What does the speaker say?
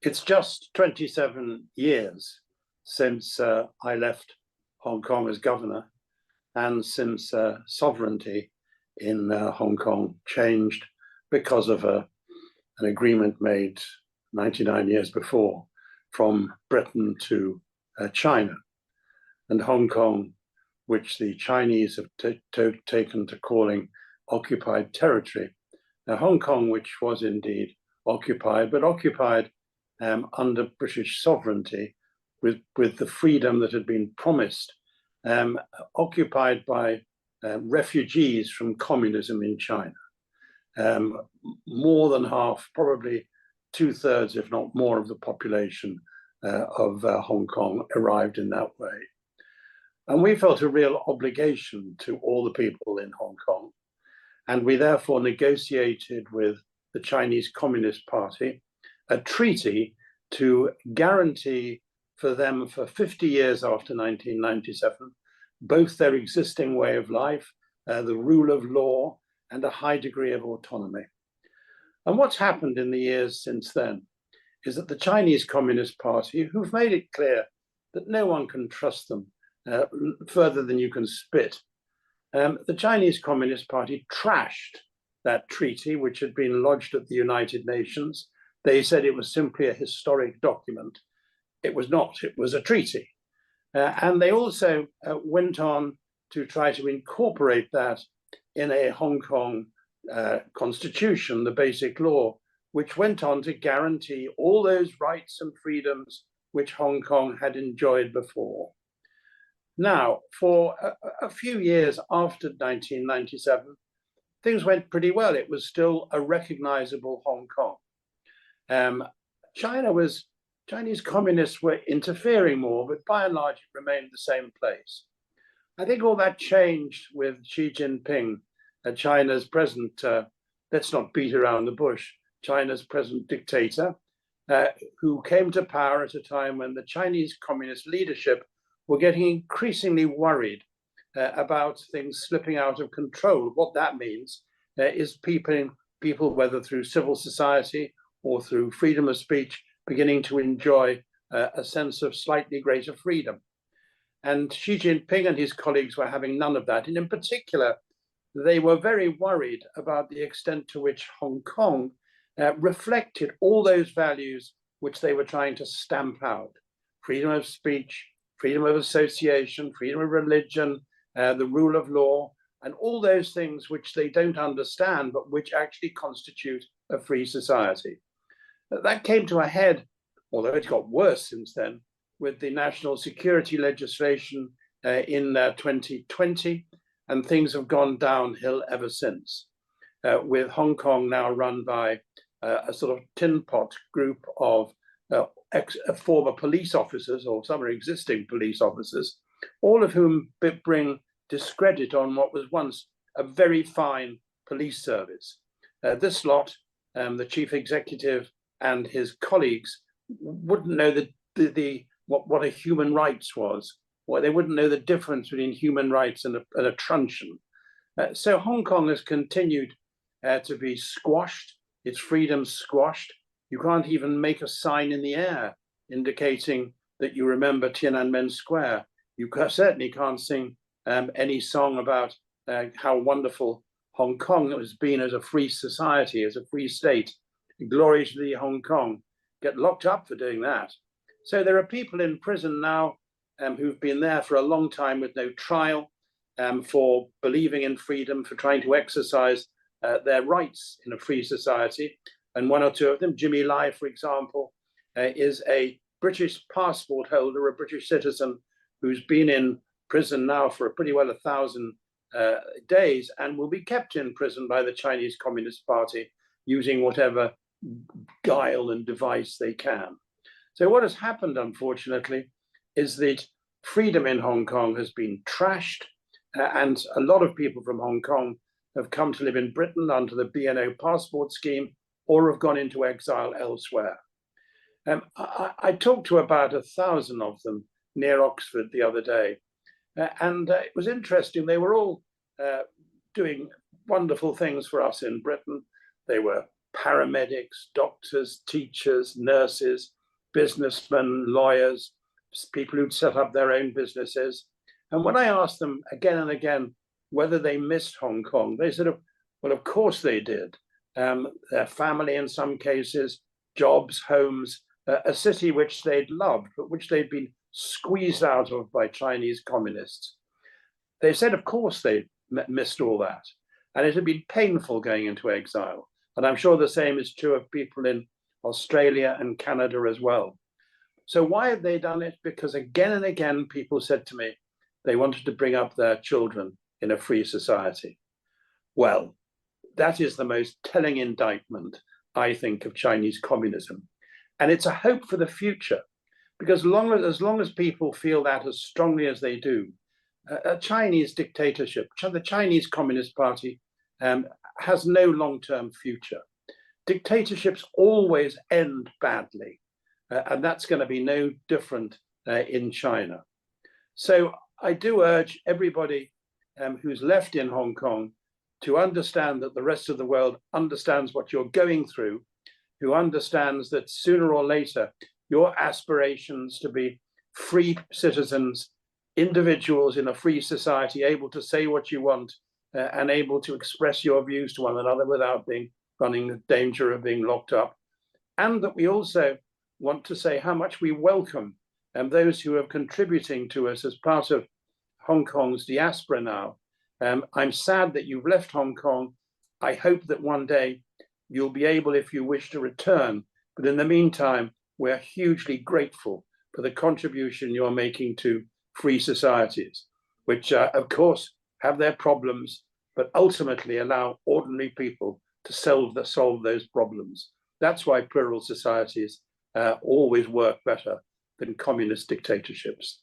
It's just 27 years since I left Hong Kong as governor, and since sovereignty in Hong Kong changed because of an agreement made 99 years before from Britain to China. And Hong Kong, which the Chinese have taken to calling occupied territory. Now, Hong Kong, which was indeed occupied, but occupied under British sovereignty with the freedom that had been promised, occupied by refugees from communism in China. More than half, probably 2/3, if not more, of the population of Hong Kong arrived in that way. And we felt a real obligation to all the people in Hong Kong. And we therefore negotiated with the Chinese Communist Party a treaty to guarantee for them for 50 years after 1997, both their existing way of life, the rule of law, and a high degree of autonomy. And what's happened in the years since then is that the Chinese Communist Party, who've made it clear that no one can trust them further than you can spit, the Chinese Communist Party trashed that treaty, which had been lodged at the United Nations. They said it was simply a historic document. It was not, it was a treaty. And they also went on to try to incorporate that in a Hong Kong constitution, the basic law, which went on to guarantee all those rights and freedoms which Hong Kong had enjoyed before. Now, for a few years after 1997, things went pretty well. It was still a recognizable Hong Kong. Chinese communists were interfering more, but by and large, it remained the same place. I think all that changed with Xi Jinping, China's present, let's not beat around the bush, China's present dictator, who came to power at a time when the Chinese communist leadership were getting increasingly worried about things slipping out of control. What that means is people, whether through civil society or through freedom of speech, beginning to enjoy a sense of slightly greater freedom. And Xi Jinping and his colleagues were having none of that. And in particular, they were very worried about the extent to which Hong Kong reflected all those values which they were trying to stamp out: freedom of speech, freedom of association, freedom of religion, the rule of law, and all those things which they don't understand, but which actually constitute a free society. That came to a head, although it got worse since then, with the national security legislation in 2020, and things have gone downhill ever since, with Hong Kong now run by a sort of tin pot group of former police officers, or some are existing police officers, all of whom bring discredit on what was once a very fine police service. This lot, the chief executive and his colleagues, wouldn't know what a human rights was, or they wouldn't know the difference between human rights and a truncheon. So Hong Kong has continued to be squashed, its freedom squashed. You can't even make a sign in the air indicating that you remember Tiananmen Square. You certainly can't sing any song about how wonderful Hong Kong has been as a free society, as a free state. Glory to the Hong Kong. Get locked up for doing that. So there are people in prison now who've been there for a long time with no trial, for believing in freedom, for trying to exercise their rights in a free society. And one or two of them, Jimmy Lai, for example, is a British passport holder, a British citizen who's been in prison now for pretty well 1,000 days, and will be kept in prison by the Chinese Communist Party using whatever guile and device they can. So what has happened, unfortunately, is that freedom in Hong Kong has been trashed, and a lot of people from Hong Kong have come to live in Britain under the BNO passport scheme, or have gone into exile elsewhere. I talked to about 1,000 of them near Oxford the other day, and it was interesting. They were all doing wonderful things for us in Britain. They were paramedics, doctors, teachers, nurses, businessmen, lawyers, people who'd set up their own businesses. And when I asked them again and again whether they missed Hong Kong, they said, well, of course they did. Their family in some cases, jobs, homes, a city which they'd loved, but which they'd been squeezed out of by Chinese communists. They said, of course, they missed all that. And it had been painful going into exile. And I'm sure the same is true of people in Australia and Canada as well. So why have they done it? Because again and again, people said to me, they wanted to bring up their children in a free society. Well, that is the most telling indictment, I think, of Chinese communism. And it's a hope for the future, because as long as people feel that as strongly as they do, a Chinese dictatorship, the Chinese Communist Party, has no long-term future. Dictatorships always end badly, and that's going to be no different in China. So I do urge everybody who's left in Hong Kong to understand that the rest of the world understands what you're going through, who understands that sooner or later, your aspirations to be free citizens, individuals in a free society, able to say what you want and able to express your views to one another without running the danger of being locked up. And that we also want to say how much we welcome those who are contributing to us as part of Hong Kong's diaspora now. I'm sad that you've left Hong Kong. I hope that one day you'll be able, if you wish, to return. But in the meantime, we're hugely grateful for the contribution you're making to free societies, which, of course, have their problems, but ultimately allow ordinary people to solve those problems. That's why plural societies always work better than communist dictatorships.